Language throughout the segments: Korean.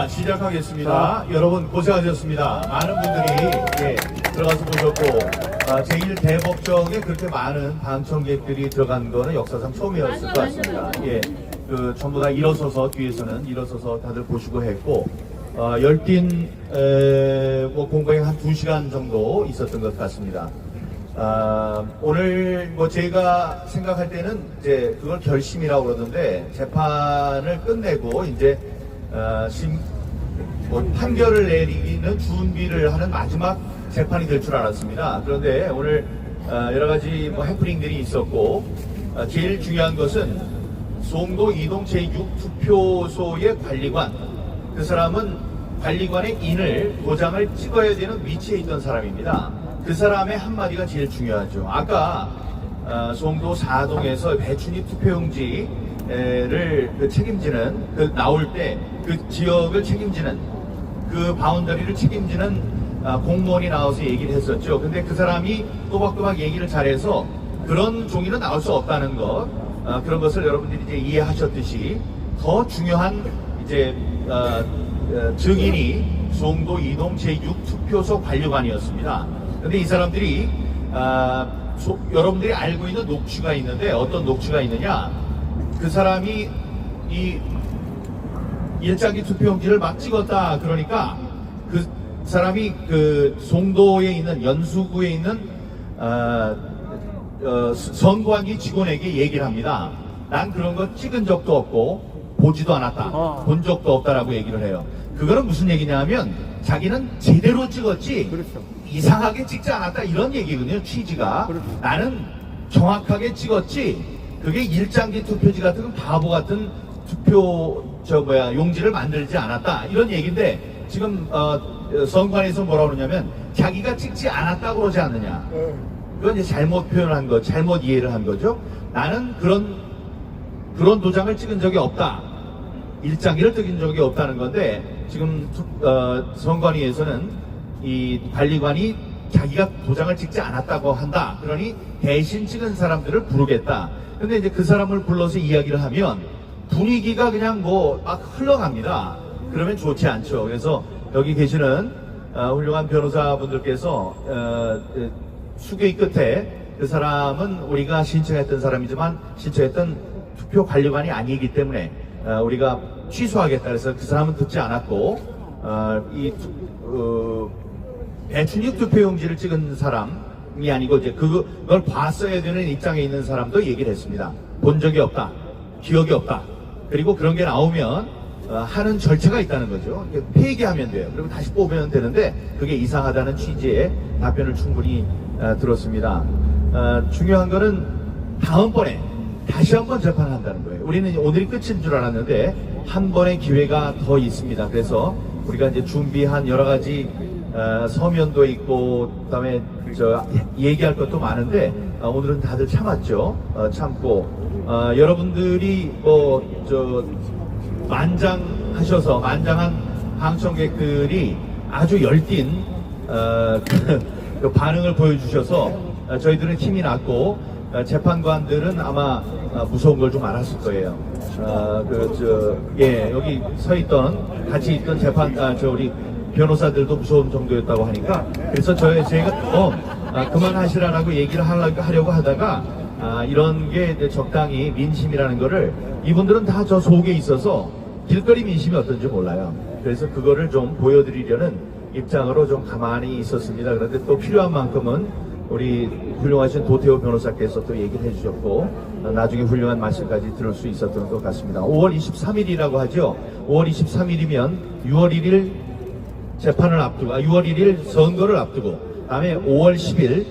시작하겠습니다. 여러분 고생하셨습니다. 많은 분들이 들어가서 보셨고 제1대법정에 그렇게 많은 방청객들이 들어간 거는 역사상 처음이었을 것 같습니다. 전부 다 일어서서 뒤에서는 일어서서 다들 보시고 했고 열띤 공방이 한 2시간 정도 있었던 것 같습니다. 오늘 제가 생각할 때는 이제 그걸 결심이라고 그러던데 재판을 끝내고 이제 판결을 내리기는 준비를 하는 마지막 재판이 될 줄 알았습니다. 그런데 오늘 여러 가지 해프닝들이 있었고 제일 중요한 것은 송도 이동 제6투표소의 관리관, 그 사람은 관리관의 인을 도장을 찍어야 되는 위치에 있던 사람입니다. 그 사람의 한마디가 제일 중요하죠. 아까 송도 4동에서 배춘입 투표용지를 책임지는 나올 때 그 지역을 책임지는 그 바운더리를 책임지는 공무원이 나와서 얘기를 했었죠. 근데 그 사람이 또박또박 얘기를 잘해서 그런 종이는 나올 수 없다는 것, 그런 것을 여러분들이 이제 이해하셨듯이 더 중요한 이제 증인이 송도 이동 제6투표소 관리관이었습니다. 근데 이 사람들이 여러분들이 알고 있는 녹취가 있는데 어떤 녹취가 있느냐, 그 사람이 이 일장기 투표용지를 막 찍었다 그러니까 그 사람이 그 송도에 있는 연수구에 있는 선관위 직원에게 얘기를 합니다. 난 그런 거 찍은 적도 없고 보지도 않았다, 본 적도 없다라고 얘기를 해요. 그거는 무슨 얘기냐면 자기는 제대로 찍었지 그렇죠. 이상하게 찍지 않았다 이런 얘기거든요. 취지가 그렇죠. 나는 정확하게 찍었지 그게 일장기 투표지 같은 바보 같은 용지를 만들지 않았다 이런 얘기인데, 지금 선관위에서 뭐라고 그러냐면 자기가 찍지 않았다고 그러지 않느냐. 그건 이제 잘못 표현한 거, 잘못 이해를 한 거죠. 나는 그런 도장을 찍은 적이 없다, 일장기를 찍은 적이 없다는 건데, 지금 선관위에서는 이 관리관이 자기가 도장을 찍지 않았다고 한다. 그러니 대신 찍은 사람들을 부르겠다. 근데 이제 그 사람을 불러서 이야기를 하면 분위기가 그냥 막 흘러갑니다. 그러면 좋지 않죠. 그래서 여기 계시는 훌륭한 변호사분들께서 수괴의 끝에 그 사람은 우리가 신청했던 사람이지만 신청했던 투표 관리관이 아니기 때문에 우리가 취소하겠다. 그래서 그 사람은 듣지 않았고 배춘익 투표용지를 찍은 사람이 아니고 이제 그걸 봤어야 되는 입장에 있는 사람도 얘기를 했습니다. 본 적이 없다, 기억이 없다. 그리고 그런 게 나오면 하는 절차가 있다는 거죠. 폐기하면 돼요. 그리고 다시 뽑으면 되는데 그게 이상하다는 취지의 답변을 충분히 들었습니다. 중요한 거는 다음번에 다시 한번 재판한다는 거예요. 우리는 오늘이 끝인 줄 알았는데 한 번의 기회가 더 있습니다. 그래서 우리가 이제 준비한 여러 가지 서면도 있고 그다음에 얘기할 것도 많은데 오늘은 다들 참았죠. 참고 여러분들이 만장한 방청객들이 아주 열띤 그 반응을 보여주셔서 저희들은 힘이 났고 재판관들은 아마 무서운 걸 좀 알았을 거예요. 여기 서 있던 같이 있던 우리 변호사들도 무서운 정도였다고 하니까, 그래서 제가 그만하시라고 얘기를 하려고 하다가 이런 게 이제 적당히 민심이라는 거를, 이분들은 다 저 속에 있어서 길거리 민심이 어떤지 몰라요. 그래서 그거를 좀 보여드리려는 입장으로 좀 가만히 있었습니다. 그런데 또 필요한 만큼은 우리 훌륭하신 도태호 변호사께서 또 얘기를 해주셨고 나중에 훌륭한 말씀까지 들을 수 있었던 것 같습니다. 5월 23일이라고 하죠. 5월 23일이면 6월 1일 재판을 앞두고 6월 1일 선거를 앞두고 다음에 5월 10일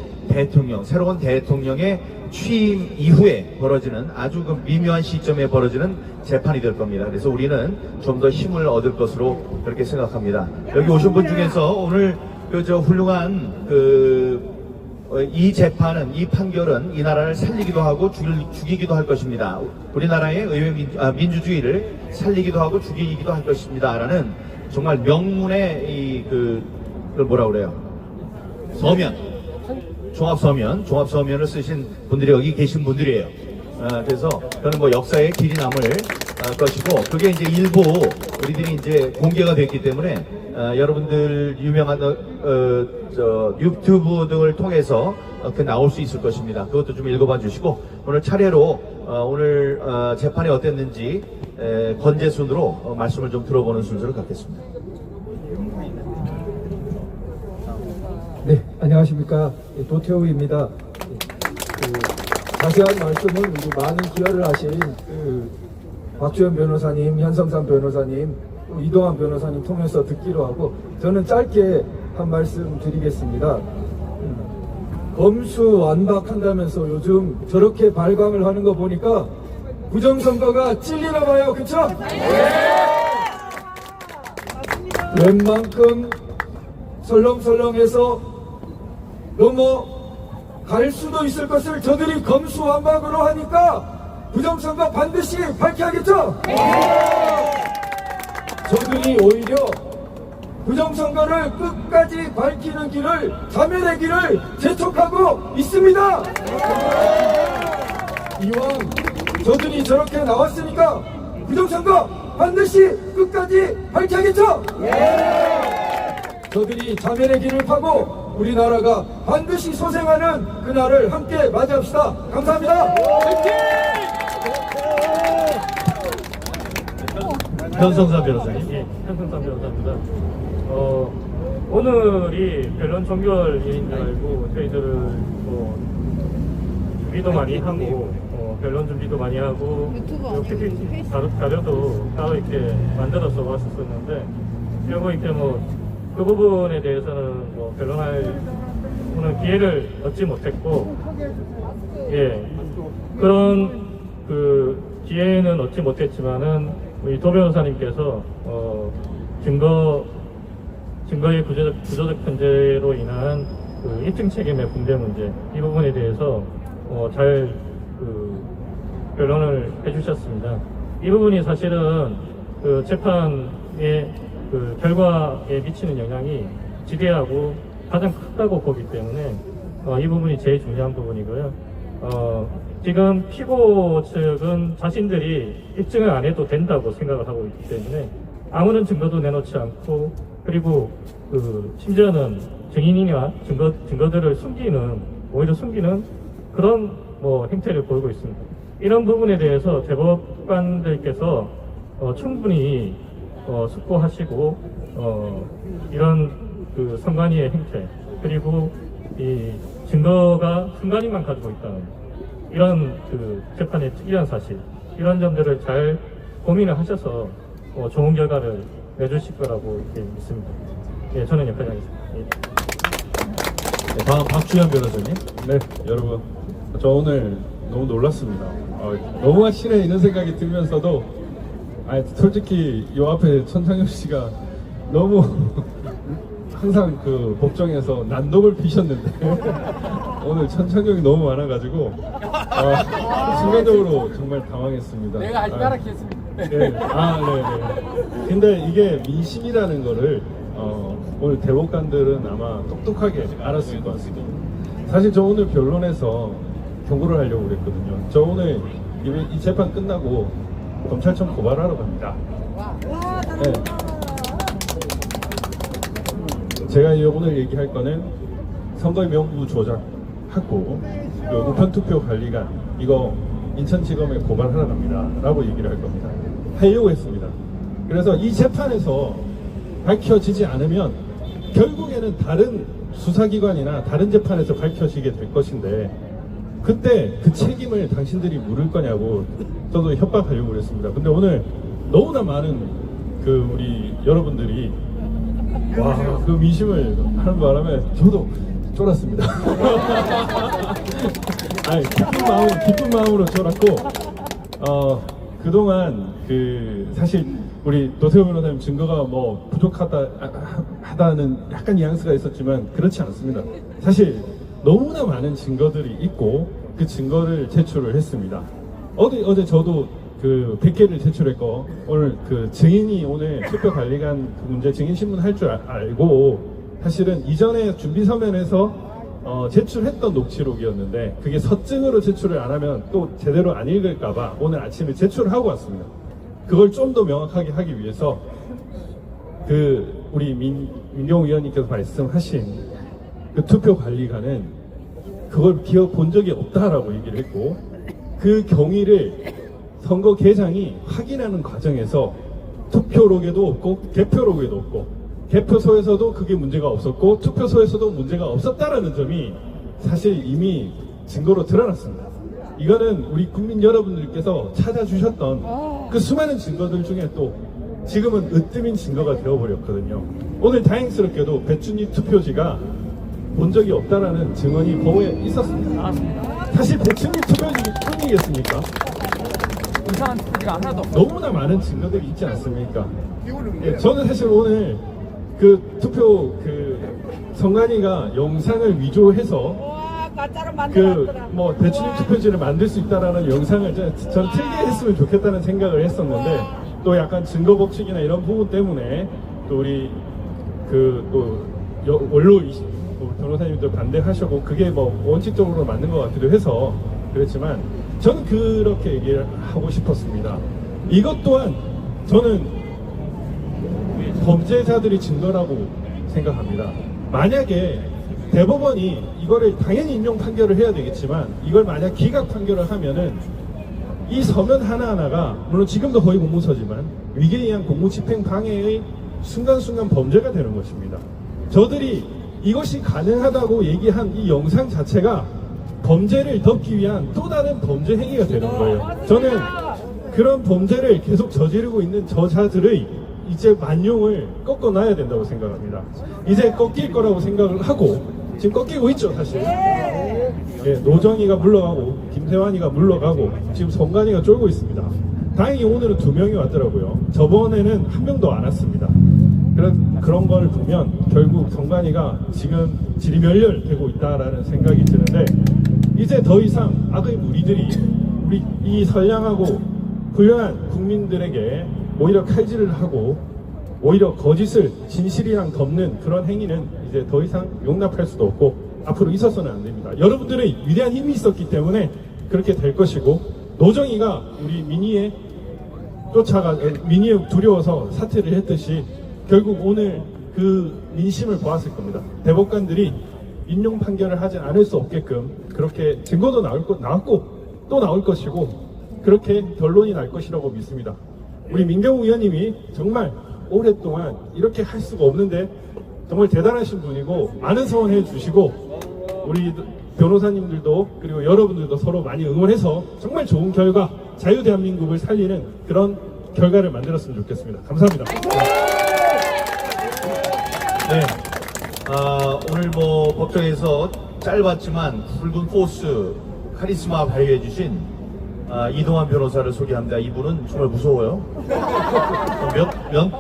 새로운 대통령의 취임 이후에 벌어지는 아주 미묘한 시점에 벌어지는 재판이 될 겁니다. 그래서 우리는 좀 더 힘을 얻을 것으로 그렇게 생각합니다. 여기 오신 분 중에서 오늘 훌륭한 이 재판은, 이 판결은 이 나라를 살리기도 하고 죽이기도 할 것입니다. 우리나라의 의회 민주주의를 살리기도 하고 죽이기도 할 것입니다. 라는 정말 명문의 그걸 뭐라 그래요? 종합서면을 쓰신 분들이 여기 계신 분들이에요. 그래서 저는 역사에 길이 남을 것이고, 그게 이제 일부 우리들이 이제 공개가 됐기 때문에 여러분들 유명한 유튜브 등을 통해서 그 나올 수 있을 것입니다. 그것도 좀 읽어봐 주시고 오늘 차례로 오늘 재판이 어땠는지 건재순으로 말씀을 좀 들어보는 순서를 갖겠습니다. 네, 안녕하십니까. 도태우입니다. 자세한 말씀은 우리 많은 기여를 하신 박주현 변호사님, 현성삼 변호사님, 이동환 변호사님 통해서 듣기로 하고 저는 짧게 한 말씀 드리겠습니다. 검수 완박한다면서 요즘 저렇게 발광을 하는 거 보니까 부정선거가 찔리나 봐요. 그쵸? 웬만큼 설렁설렁해서 넘어갈 수도 있을 것을 저들이 검수완박으로 하니까 부정선거 반드시 밝혀야겠죠? 저들이 오히려 부정선거를 끝까지 밝히는 길을, 자멸의 길을 재촉하고 있습니다. 이왕 저들이 저렇게 나왔으니까 부정선거 반드시 끝까지 밝혀야겠죠? 저들이 자멸의 길을 파고 우리나라가 반드시 소생하는 그날을 함께 맞이합시다. 감사합니다. 현성삼 변호사님. 예, 현성삼 변호사입니다. 오늘이 변론 종결일인 줄 알고 저희들은 준비도 많이 하고 변론 준비도 많이 하고 PPT 자료도 따로 이렇게 만들어서 왔었었는데 결국 이렇게 그 부분에 대해서는 변론할 기회를 얻지 못했고, 예, 그런 그 기회는 얻지 못했지만은 우리 도 변호사님께서 증거의 구조적 편제로 인한 그 입증 책임의 분배 문제 이 부분에 대해서 잘 변론을 해주셨습니다. 이 부분이 사실은 그 재판의 그 결과에 미치는 영향이 지대하고 가장 크다고 보기 때문에 이 부분이 제일 중요한 부분이고요. 지금 피고 측은 자신들이 입증을 안 해도 된다고 생각을 하고 있기 때문에 아무런 증거도 내놓지 않고, 그리고 심지어는 증인이나 증거들을 오히려 숨기는 그런 행태를 보이고 있습니다. 이런 부분에 대해서 대법관들께서 충분히 숙고하시고 이런 그 선관위의 행태, 그리고 이 증거가 선관위만 가지고 있다는 이런 그 재판의 특이한 사실, 이런 점들을 잘 고민을 하셔서 좋은 결과를 내주실 거라고 이렇게 믿습니다. 예, 저는 여기까지 하겠습니다. 예. 네, 다음 박주현 변호사님. 네, 여러분, 저 오늘 너무 놀랐습니다. 너무 하시네 이런 생각이 들면서도, 솔직히 요 앞에 천창엽 씨가 너무 항상 그 법정에서 난독을 피셨는데 오늘 천창엽이 너무 많아가지고 순간적으로 정말 당황했습니다. 내가 하지 마라 했습니다. 네. 네. 근데 이게 민심이라는 거를 오늘 대법관들은 아마 똑똑하게 알았을 것 같습니다. 사실 저 오늘 변론에서 경고를 하려고 그랬거든요. 저 오늘 이 재판 끝나고 검찰청 고발하러 갑니다. 네. 제가 오늘 얘기할 거는 선거의 명부 조작하고 우편투표 관리관 이거 인천지검에 고발하러 갑니다 라고 얘기를 할 겁니다. 하려고 했습니다. 그래서 이 재판에서 밝혀지지 않으면 결국에는 다른 수사기관이나 다른 재판에서 밝혀지게 될 것인데, 그때 그 책임을 당신들이 물을 거냐고 저도 협박하려고 그랬습니다. 근데 오늘 너무나 많은 그 우리 여러분들이 그 민심을 하는 바람에 저도 쫄았습니다. 기쁜 마음으로 쫄았고, 그동안 사실 우리 노태우 변호사님 증거가 부족하다는 약간 뉘앙스가 있었지만 그렇지 않습니다. 사실 너무나 많은 증거들이 있고 그 증거를 제출을 했습니다. 어제 저도 그 100개를 제출했고, 오늘 그 증인이 오늘 투표관리관 그 문제 증인신문 할 줄 알고 사실은 이전에 준비 서면에서 제출했던 녹취록이었는데 그게 서증으로 제출을 안 하면 또 제대로 안 읽을까봐 오늘 아침에 제출을 하고 왔습니다. 그걸 좀 더 명확하게 하기 위해서 우리 민경우 의원님께서 말씀하신 그 투표 관리관은 그걸 기억 본 적이 없다라고 얘기를 했고, 그 경위를 선거계장이 확인하는 과정에서 투표록에도 없고 개표록에도 없고, 개표소에서도 그게 문제가 없었고 투표소에서도 문제가 없었다라는 점이 사실 이미 증거로 드러났습니다. 이거는 우리 국민 여러분들께서 찾아주셨던 그 수많은 증거들 중에 또 지금은 으뜸인 증거가 되어버렸거든요. 오늘 다행스럽게도 배춘희 투표지가 본 적이 없다라는 증언이 법에 있었습니다. 사실 배춘희 투표지 뿐이겠습니까? 이상한 투표지가 하나도 없어. 너무나 많은 증거들이 있지 않습니까? 예, 저는 사실 오늘 그 투표 선관위가 영상을 위조해서 가짜로 만들었더라. 뭐 배춘희 투표지를 만들 수 있다라는 영상을 전 틀게 했으면 좋겠다는 생각을 했었는데, 또 약간 증거 법칙이나 이런 부분 때문에 또 우리 원로 변호사님도 반대하셨고, 그게 뭐 원칙적으로 맞는 것 같기도 해서 그렇지만, 저는 그렇게 얘기를 하고 싶었습니다. 이것 또한 저는 범죄자들이 증거라고 생각합니다. 만약에 대법원이 이거를 당연히 인용 판결을 해야 되겠지만, 이걸 만약 기각 판결을 하면은 이 서면 하나하나가 물론 지금도 거의 공무서지만 위계에 의한 공무집행 방해의 순간순간 범죄가 되는 것입니다. 저들이 이것이 가능하다고 얘기한 이 영상 자체가 범죄를 덮기 위한 또 다른 범죄 행위가 되는 거예요. 저는 그런 범죄를 계속 저지르고 있는 저자들의 이제 만용을 꺾어놔야 된다고 생각합니다. 이제 꺾일 거라고 생각을 하고 지금 꺾이고 있죠, 사실. 예, 노정희가 물러가고 김세환이가 물러가고 지금 선관위가 쫄고 있습니다. 다행히 오늘은 2명이 왔더라고요. 저번에는 1명도 안 왔습니다. 그런 걸 보면 결국 선관위가 지금 지리멸렬되고 있다라는 생각이 드는데, 이제 더 이상 악의 무리들이 우리 이 선량하고 훌륭한 국민들에게 오히려 칼질을 하고 오히려 거짓을 진실이랑 덮는 그런 행위는 이제 더 이상 용납할 수도 없고 앞으로 있어서는 안 됩니다. 여러분들의 위대한 힘이 있었기 때문에 그렇게 될 것이고, 노정희가 우리 민의에 두려워서 사퇴를 했듯이 결국 오늘 그 민심을 보았을 겁니다. 대법관들이 인용 판결을 하지 않을 수 없게끔 그렇게 증거도 나왔고 또 나올 것이고 그렇게 결론이 날 것이라고 믿습니다. 우리 민경우 의원님이 정말 오랫동안 이렇게 할 수가 없는데 정말 대단하신 분이고 많은 성원해 주시고, 우리 변호사님들도 그리고 여러분들도 서로 많이 응원해서 정말 좋은 결과, 자유대한민국을 살리는 그런 결과를 만들었으면 좋겠습니다. 감사합니다. 네. 오늘 뭐 법정에서 짧았지만 붉은 포스 카리스마 발휘해주신 이동환 변호사를 소개합니다. 이분은 정말 무서워요.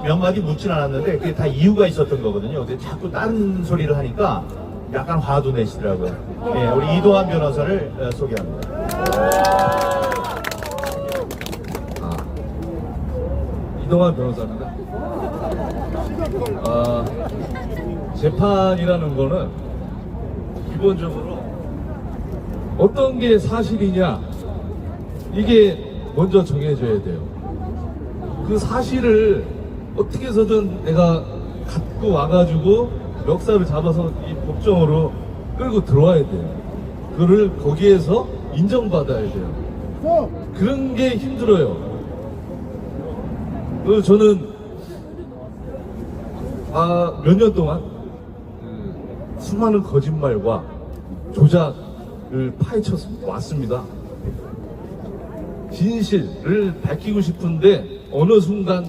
몇 마디 묻진 않았는데 그게 다 이유가 있었던 거거든요. 근데 자꾸 딴 소리를 하니까 약간 화도 내시더라고요. 네, 우리 이동환 변호사를 소개합니다. 이동환 변호사입니다. 재판이라는 거는 기본적으로 어떤 게 사실이냐, 이게 먼저 정해져야 돼요. 그 사실을 어떻게 해서든 내가 갖고 와가지고 멱살을 잡아서 이 법정으로 끌고 들어와야 돼요. 그거를 거기에서 인정받아야 돼요. 그런 게 힘들어요. 그래서 저는 몇 년 동안 수많은 거짓말과 조작을 파헤쳐 왔습니다. 진실을 밝히고 싶은데 어느 순간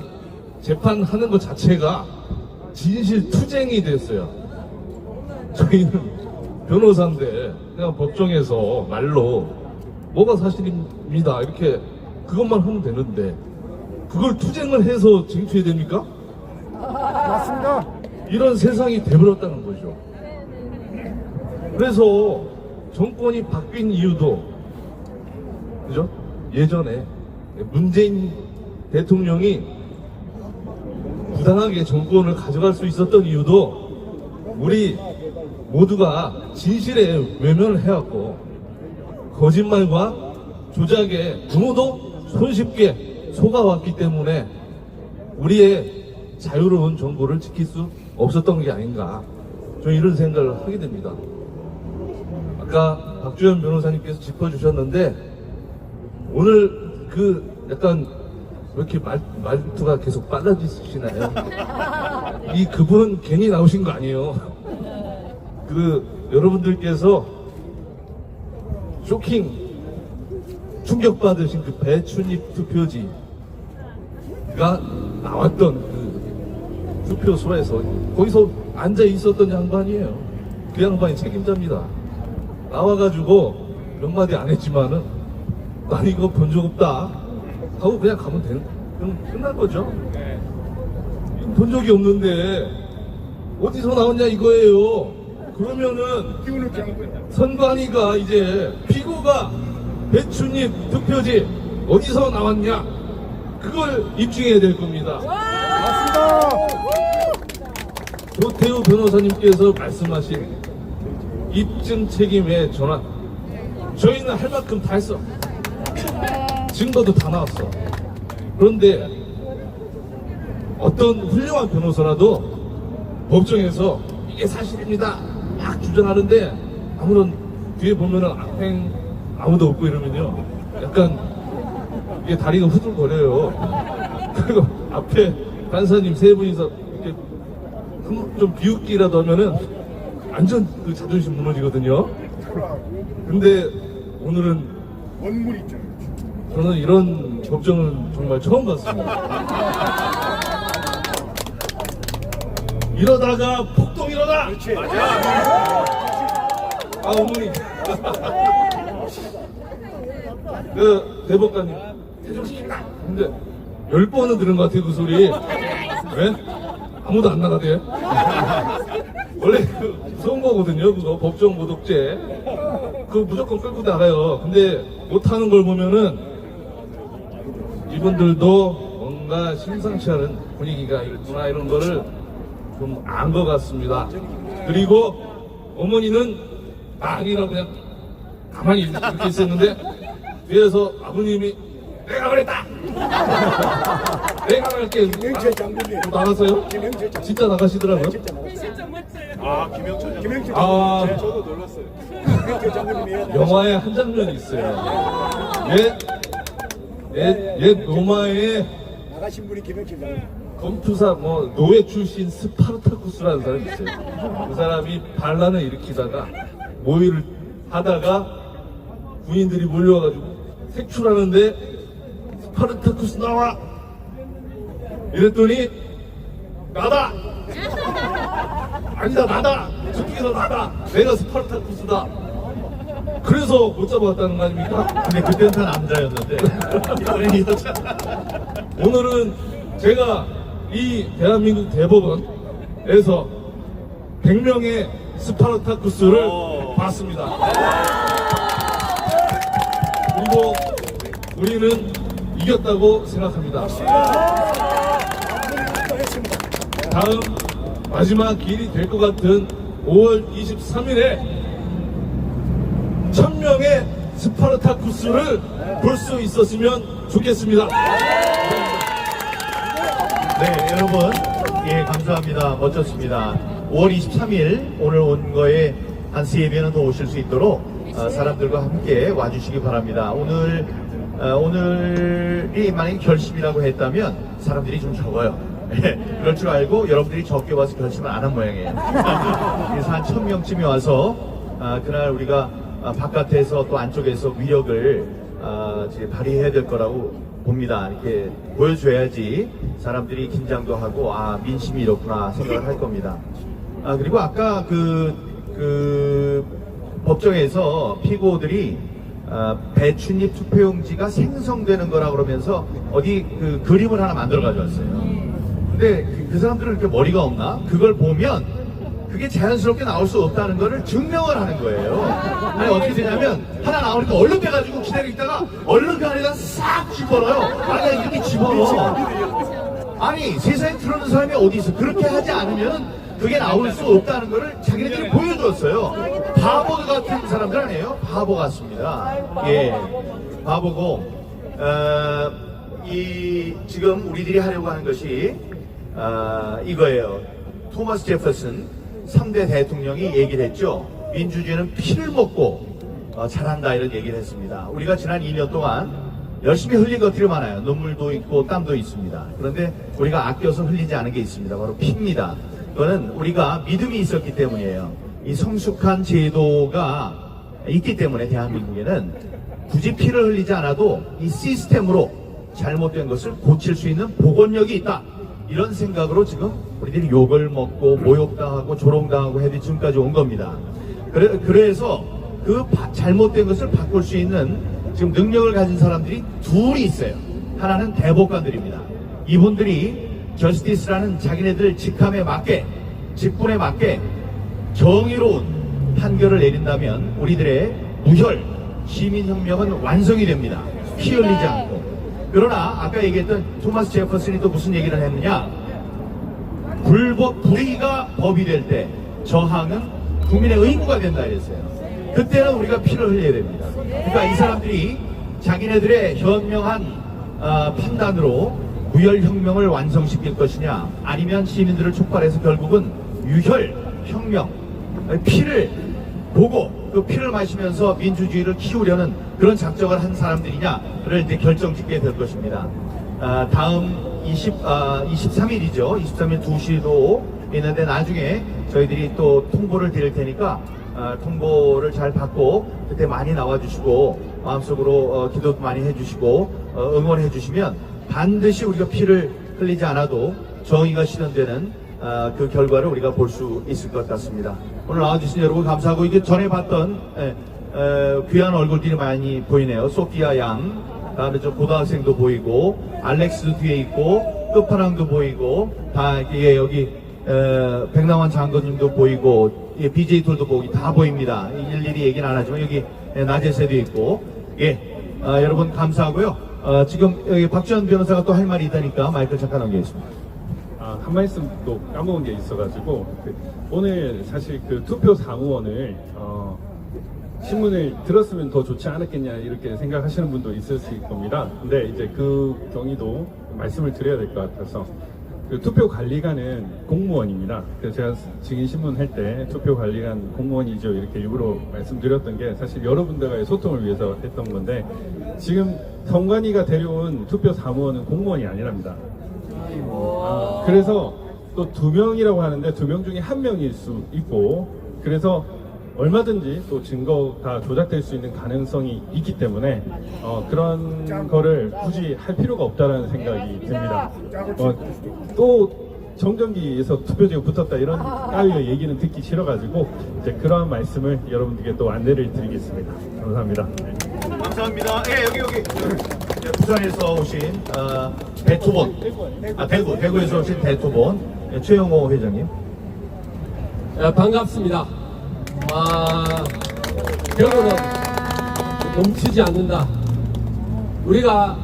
재판하는 것 자체가 진실 투쟁이 됐어요. 저희는 변호사인데 그냥 법정에서 말로 뭐가 사실입니다 이렇게 그것만 하면 되는데 그걸 투쟁을 해서 쟁취해야 됩니까? 맞습니다. 이런 세상이 돼버렸다는 거죠. 그래서 정권이 바뀐 이유도, 그죠? 예전에 문재인 대통령이 부당하게 정권을 가져갈 수 있었던 이유도 우리 모두가 진실에 외면을 해왔고 거짓말과 조작에 누구도 손쉽게 속아왔기 때문에 우리의 자유로운 정보를 지킬 수 없었던 게 아닌가, 저는 이런 생각을 하게 됩니다. 아까 박주현 변호사님께서 짚어주셨는데, 오늘 그 약간 왜 이렇게 말투가 계속 빨라지시나요? 그분 괜히 나오신 거 아니에요. 여러분들께서 쇼킹 충격받으신 그 배춘입 투표지가 나왔던 그 투표소에서 거기서 앉아 있었던 양반이에요. 그 양반이 책임자입니다. 나와가지고 몇 마디 안 했지만은 난 이거 본 적 없다 하고 그냥 가면 되는, 그럼 끝난 거죠. 본 적이 없는데 어디서 나왔냐 이거예요. 그러면은 선관위가 이제 피고가 배춘입 투표지 어디서 나왔냐, 그걸 입증해야 될 겁니다. 조태우 변호사님께서 말씀하신 입증 책임의 전환, 저희는 할 만큼 다 했어. 증거도 다 나왔어. 그런데 어떤 훌륭한 변호사라도 법정에서 이게 사실입니다 막 주장하는데 아무런 뒤에 보면은 아무도 없고 이러면요, 약간 이게 다리가 후들거려요. 그리고 앞에 판사님 세 분이서 이렇게 좀 비웃기라도 하면은 완전 그 자존심 무너지거든요. 근데 오늘은 원물 있잖아요. 저는 이런 법정은 정말 처음 봤습니다. 이러다가 폭동 일어나! 아, 어머니. 대법관님, 퇴정시킨다! 근데 10번은 들은 것 같아요, 그 소리. 왜? 아무도 안 나가대. 원래 무서운 거거든요, 그거. 법정 모독죄. 그거 무조건 끌고 나가요. 근데 못하는 걸 보면은 이분들도 뭔가 심상치 않은 분위기가 있구나, 이런 거를 좀 안 것 같습니다. 그리고 어머니는 아니라고 그냥 가만히 이렇게 있었는데 뒤에서 아버님이 내가 그랬다! 내가 할게. 김영철 장군님. 나가서요? 김영철 장군. 진짜 나가시더라고요? 진짜 나갔어요. 진짜 멋져요. 아, 김영철 장군님. 아. 저도 놀랐어요. 김영철 장군님이 영화에 한 장면이 있어요. 옛 로마의 나가신 분이 김영철 장군. 검투사 노예 출신 스파르타쿠스라는 사람이 있어요. 그 사람이 반란을 일으키다가 모의를 하다가 군인들이 몰려와가지고 색출하는데 스파르타쿠스 나와! 이랬더니 나다! 아니다, 나다! 저쪽에서 나다! 내가 스파르타쿠스다! 그래서 못 잡아왔다는 거 아닙니까? 근데 그때는 다 남자였는데 이번엔 여자. 오늘은 제가 이 대한민국 대법원에서 100명의 스파르타쿠스를 봤습니다. 그리고 우리는 이겼다고 생각합니다. 다음 마지막 길이 될 것 같은 5월 23일에 1000명의 스파르타쿠스를 볼 수 있었으면 좋겠습니다. 네, 여러분, 예, 감사합니다. 멋졌습니다. 5월 23일 오늘 온 거에 한 3배는 더 오실 수 있도록 사람들과 함께 와주시기 바랍니다. 오늘이 만약에 결심이라고 했다면 사람들이 좀 적어요. 예, 그럴 줄 알고 여러분들이 적게 와서 결심을 안 한 모양이에요. 그래서 한 1000명쯤이 와서 그날 우리가 바깥에서 또 안쪽에서 위력을 이제 발휘해야 될 거라고 봅니다. 이렇게 보여줘야지 사람들이 긴장도 하고 민심이 이렇구나 생각을 할 겁니다. 그리고 아까 그 법정에서 피고들이 배춘입 투표용지가 생성되는 거라 그러면서 어디 그 그림을 하나 만들어 가져왔어요. 근데 그 사람들은 이렇게 머리가 없나? 그걸 보면 그게 자연스럽게 나올 수 없다는 거를 증명을 하는 거예요. 아니, 어떻게 되냐면 하나 나오니까 얼른 빼가지고 기다리고 있다가 얼른 그 안에다 싹 집어넣어요. 아니, 이렇게 집어넣어. 아니, 세상에 들어오는 사람이 어디 있어? 그렇게 하지 않으면 그게 나올 수 없다는 거를 자기네들이 보여줬어요. 바보 같은 사람들 아니에요? 바보 같습니다. 예, 바보고 지금 우리들이 하려고 하는 것이 이거예요. 토마스 제퍼슨 3대 대통령이 얘기를 했죠. 민주주의는 피를 먹고 잘한다 이런 얘기를 했습니다. 우리가 지난 2년 동안 열심히 흘린 것들이 많아요. 눈물도 있고 땀도 있습니다. 그런데 우리가 아껴서 흘리지 않은 게 있습니다. 바로 피입니다. 그거는 우리가 믿음이 있었기 때문이에요. 이 성숙한 제도가 있기 때문에 대한민국에는 굳이 피를 흘리지 않아도 이 시스템으로 잘못된 것을 고칠 수 있는 복원력이 있다. 이런 생각으로 지금 우리들이 욕을 먹고 모욕당하고 조롱당하고 해도 지금까지 온 겁니다. 그래서 그 잘못된 것을 바꿀 수 있는 지금 능력을 가진 사람들이 둘이 있어요. 하나는 대법관들입니다. 이분들이 저스티스라는 자기네들 직함에 맞게, 직분에 맞게 정의로운 판결을 내린다면 우리들의 무혈 시민혁명은 완성이 됩니다. 피 흘리지 않고. 그러나 아까 얘기했던 토마스 제퍼슨이 또 무슨 얘기를 했느냐? 불의가 법이 될 때 저항은 국민의 의무가 된다 이랬어요. 그때는 우리가 피를 흘려야 됩니다. 그러니까 이 사람들이 자기네들의 현명한 판단으로 무혈혁명을 완성시킬 것이냐, 아니면 시민들을 촉발해서 결국은 유혈혁명, 피를 보고 그 피를 마시면서 민주주의를 키우려는 그런 작정을 한 사람들이냐를 이제 결정짓게 될 것입니다. 다음 23일이죠. 23일 2시도 있는데 나중에 저희들이 또 통보를 드릴 테니까 통보를 잘 받고 그때 많이 나와주시고 마음속으로 기도도 많이 해주시고 응원해 주시면 반드시 우리가 피를 흘리지 않아도 정의가 실현되는 그 결과를 우리가 볼 수 있을 것 같습니다. 오늘 나와주신 여러분 감사하고, 이게 전에 봤던 귀한 얼굴들이 많이 보이네요. 소피아 양, 다음에 저 고등학생도 보이고, 알렉스도 뒤에 있고, 끝판왕도 보이고, 다 여기 백남환 장군님도 보이고, BJ 툴도 보기 다 보입니다. 일일이 얘기는 안 하지만 여기 나재세도 있고, 여러분 감사하고요. 지금 여기 박지원 변호사가 또 할 말이 있다니까 마이크를 잠깐 넘기겠습니다. 한 말씀 또 까먹은 게 있어가지고 오늘 사실 그 투표 사무원을 신문을 들었으면 더 좋지 않았겠냐 이렇게 생각하시는 분도 있으실 겁니다. 근데 이제 그 경위도 말씀을 드려야 될 것 같아서, 그 투표 관리관은 공무원입니다. 그래서 제가 증인 신문 할 때 투표 관리관 공무원이죠 이렇게 일부러 말씀드렸던 게 사실 여러분들과의 소통을 위해서 했던 건데, 지금 선관위가 데려온 투표 사무원은 공무원이 아니랍니다. 그래서 또 2명이라고 하는데 2명 중에 1명일 수 있고, 그래서 얼마든지 또 증거가 조작될 수 있는 가능성이 있기 때문에 그런 거를 굳이 할 필요가 없다라는 생각이 듭니다. 또 정전기에서 투표지가 붙었다 이런 따위의 얘기는 듣기 싫어가지고 이제 그러한 말씀을 여러분들께 또 안내를 드리겠습니다. 감사합니다. 감사합니다. 여기 부산에서 오신 대토본, 대구에서 오신 대토본 최영호 회장님. 반갑습니다. 결국은 멈추지 않는다. 우리가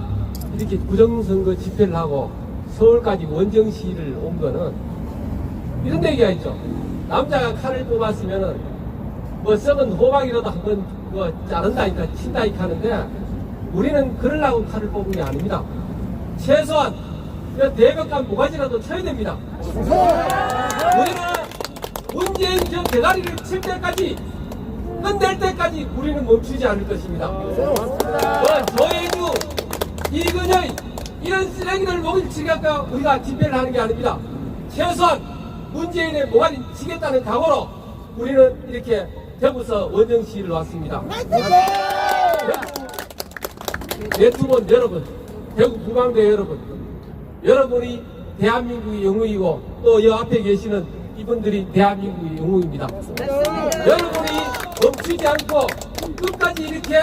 이렇게 부정선거 집회를 하고 서울까지 원정시를 온 거는 이런 얘기가 있죠. 남자가 칼을 뽑았으면은 뭐 썩은 호박이라도 한번 뭐 자른다니까 친다니까 하는데, 우리는 그러려고 칼을 뽑은 게 아닙니다. 최소한 대법관 모가지라도 쳐야 됩니다. 우리는 문재인 저 대가리를 칠 때까지, 끝낼 때까지 우리는 멈추지 않을 것입니다. 조혜주, 이근현 이런 쓰레기를 목을 치겠다 우리가 집회를 하는 게 아닙니다. 최소한 문재인의 모가지 치겠다는 각오로 우리는 이렇게 대구서 원정시위를 왔습니다. 네트원 여러분, 대구 부광대 여러분, 여러분이 대한민국의 영웅이고 또 여 앞에 계시는 이분들이 대한민국의 영웅입니다. 여러분이 멈추지 않고 끝까지 이렇게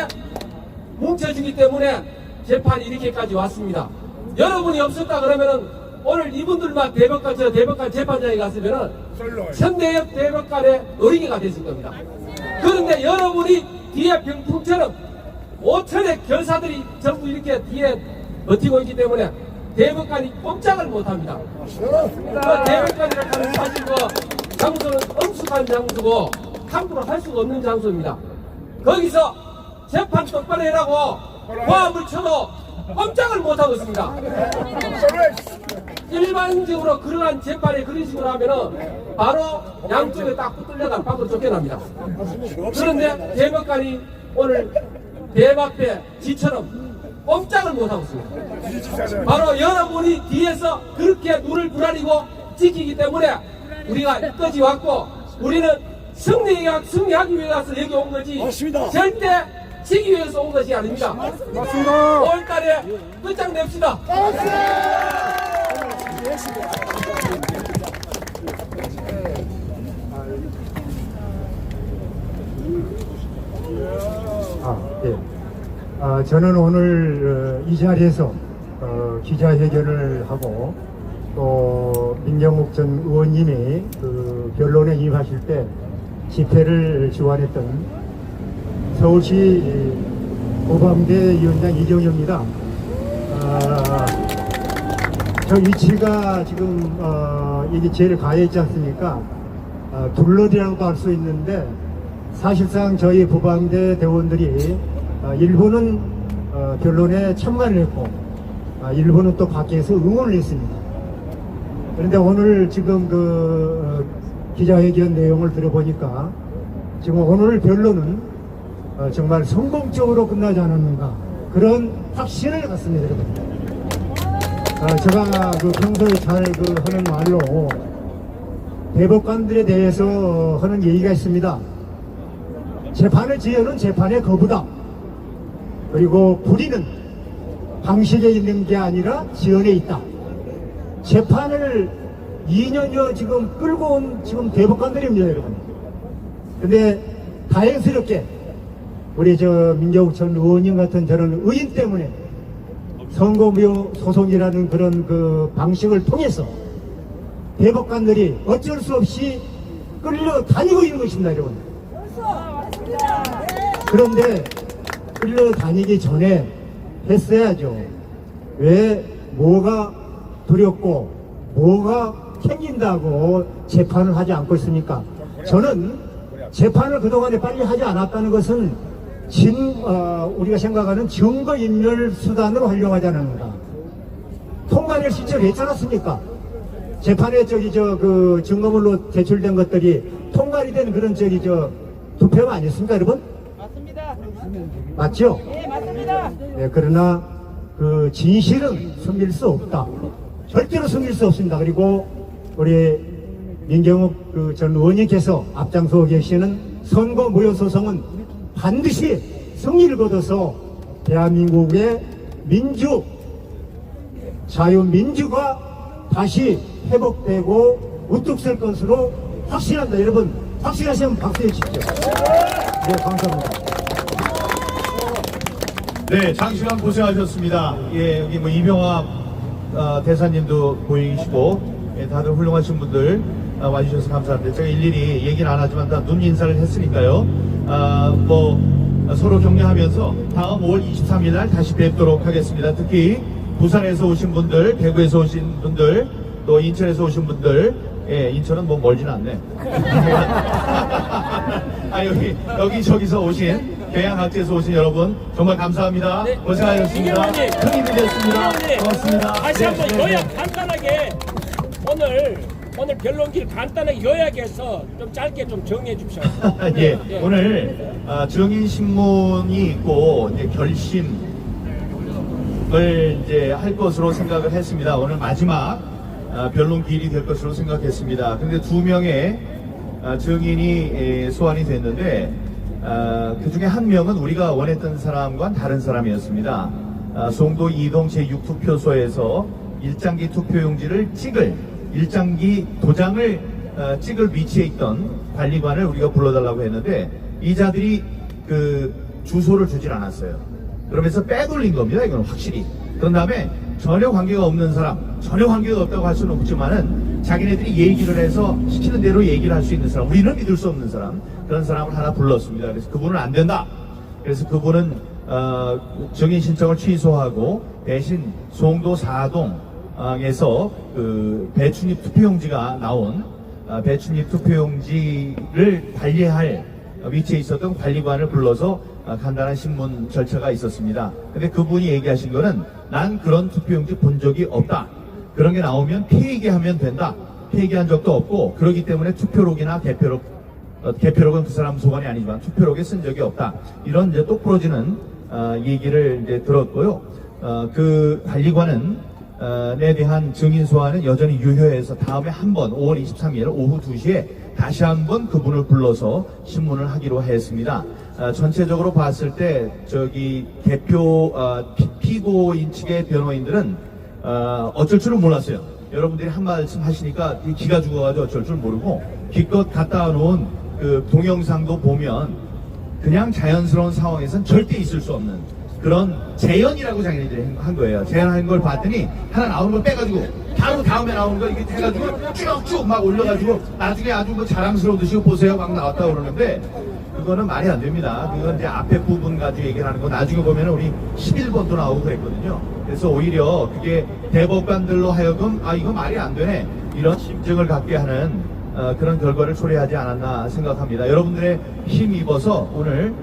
뭉쳐주기 때문에 재판이 이렇게까지 왔습니다. 여러분이 없었다 그러면은 오늘 이분들만 대법관 재판장에 갔으면은 천대엽 대법관의 어린이가 됐을 겁니다. 그런데 여러분이 뒤에 병풍처럼 5천의 결사들이 전부 이렇게 뒤에 버티고 있기 때문에 대법관이 꼼짝을 못합니다. 대법관이라고 하는 사실 장소는 엄숙한 장소고 함부로 할 수가 없는 장소입니다. 거기서 재판 똑바로 해라고 고함을 쳐도 꼼짝을 못하고 있습니다. 일반적으로 그러한 재판에 그런 식으로 하면은 바로 양쪽에 딱 붙들려가 밖으로 쫓겨납니다. 그런데 대법관이 오늘 대법에 지처럼 꼼짝을 못하고 있습니다. 바로 여러분이 뒤에서 그렇게 눈을 부라리고 지키기 때문에 우리가 여기까지 왔고, 우리는 승리하기 위해서 여기 온 거지 맞습니다. 절대 지기 위해서 온 것이 아닙니다. 맞습니다. 5월달에 끝장냅시다. 저는 오늘 이 자리에서 기자회견을 하고 또 민경욱 전 의원님이 그 변론에 임하실 때 집회를 주관했던 서울시 고방대 위원장 이정효입니다. 저 위치가 지금 이게 제일 가해 있지 않습니까? 둘러리라고도 할 수 있는데 사실상 저희 고방대 대원들이 일부는 변론에 참가를 했고 일부는 또 밖에서 응원을 했습니다. 그런데 오늘 지금 그 기자회견 내용을 들어보니까 지금 오늘 변론은 정말 성공적으로 끝나지 않았는가 그런 확신을 갖습니다, 여러분. 제가 그 평소에 잘 하는 말로 대법관들에 대해서 하는 얘기가 있습니다. 재판의 지혜는 재판의 거부다. 그리고 불의는 방식에 있는 게 아니라 지연에 있다. 재판을 2년여 지금 끌고 온 지금 대법관들입니다, 여러분. 근데 다행스럽게 우리 저 민경욱 전 의원님 같은 저런 의인 때문에 선거무효 소송이라는 그런 그 방식을 통해서 대법관들이 어쩔 수 없이 끌려다니고 있는 것입니다, 여러분. 그런데 끌려다니기 전에 했어야죠. 왜 뭐가 두렵고 뭐가 캥긴다고 재판을 하지 않고 있습니까? 저는 재판을 그동안에 빨리 하지 않았다는 것은 우리가 생각하는 증거인멸 수단으로 활용하지 않는다. 통관을 실제로 했지 않았습니까? 재판에 그 증거물로 제출된 것들이 통관이 된 그런 투표가 아니었습니까, 여러분? 맞습니다. 맞죠? 네, 맞습니다. 네, 그러나 그 진실은 숨길 수 없다. 절대로 숨길 수 없습니다. 그리고 우리 민경욱 그 전 의원님께서 앞장서 계시는 선거 무효 소송은 반드시 승리를 거둬서 대한민국의 민주, 자유민주가 다시 회복되고 우뚝 설 것으로 확신합니다. 여러분 확신하시면 박수해 주십시오. 네, 감사합니다. 네, 장시간 고생하셨습니다. 예, 여기 뭐 이병화 대사님도 보이시고, 예, 다들 훌륭하신 분들 와주셔서 감사합니다. 제가 일일이 얘기는 안 하지만 다 눈 인사를 했으니까요. 서로 격려하면서 다음 5월 23일 날 다시 뵙도록 하겠습니다. 특히 부산에서 오신 분들, 대구에서 오신 분들, 또 인천에서 오신 분들, 예, 인천은 뭐 멀진 않네. 여기저기서 오신, 경양각지에서 오신 여러분, 정말 감사합니다. 네. 고생하셨습니다. 큰 힘이 됐습니다. 고맙습니다. 다시 한번 네. 요약 간단하게 오늘 변론기를 간단하게 요약해서 좀 짧게 좀 정리해 주십시오. 예, 네. 오늘 증인신문이 있고 이제 결심을 이제 할 것으로 생각을 했습니다. 오늘 마지막 변론 기일이 될 것으로 생각했습니다. 그런데 2명의 증인이 소환이 됐는데 그 중에 한 명은 우리가 원했던 사람과는 다른 사람이었습니다. 송도 이동 제6투표소에서 일장기 투표용지를 찍을 일장기 도장을 찍을 위치에 있던 관리관을 우리가 불러달라고 했는데 이 자들이 그 주소를 주질 않았어요. 그러면서 빼돌린 겁니다. 이건 확실히. 그런 다음에 전혀 관계가 없는 사람, 전혀 관계가 없다고 할 수는 없지만은 자기네들이 얘기를 해서 시키는 대로 얘기를 할 수 있는 사람, 우리는 믿을 수 없는 사람, 그런 사람을 하나 불렀습니다. 그래서 그분은 안 된다. 그래서 그분은 증인 신청을 취소하고 대신 송도 4동에서 그 배춧잎 투표용지가 나온 배춧잎 투표용지를 관리할 위치에 있었던 관리관을 불러서 간단한 신문 절차가 있었습니다. 근데 그분이 얘기하신 거는 난 그런 투표용지 본 적이 없다. 그런 게 나오면 폐기하면 된다. 폐기한 적도 없고 그렇기 때문에 투표록이나 개표록은 그 사람 소관이 아니지만 투표록에 쓴 적이 없다. 이런 이제 똑부러지는 얘기를 이제 들었고요. 그 관리관에 대한 증인 소환은 여전히 유효해서 다음에 한 번 5월 23일 오후 2시에 다시 한번 그분을 불러서 신문을 하기로 했습니다. 전체적으로 봤을 때 저기 개표 피고인 측의 변호인들은 어쩔 줄은 몰랐어요. 여러분들이 한 말씀 하시니까 기가 죽어가지고 어쩔 줄 모르고 기껏 갖다 놓은 그 동영상도 보면 그냥 자연스러운 상황에선 절대 있을 수 없는 그런 재연이라고 자기네들이 한 거예요. 재연한 걸 봤더니 하나 나오는 걸 빼가지고 바로 다음에 나오는 걸 이렇게 해가지고 쭉쭉 막 올려가지고 나중에 아주 뭐 자랑스러우듯이 보세요 막 나왔다 그러는데 그거는 말이 안 됩니다. 그건 이제 앞에 부분 가지고 얘기를 하는 거 나중에 보면 우리 11번도 나오고 그랬거든요. 그래서 오히려 그게 대법관들로 하여금 이거 말이 안 되네 이런 심증을 갖게 하는 그런 결과를 초래하지 않았나 생각합니다. 여러분들의 힘입어서 오늘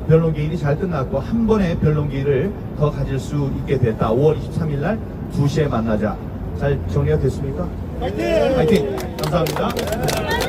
변론 기일이 잘 끝났고 한 번의 변론 기일을 더 가질 수 있게 됐다. 5월 23일 날 2시에 만나자. 잘 정리가 됐습니까? 화이팅! 화이팅! 감사합니다.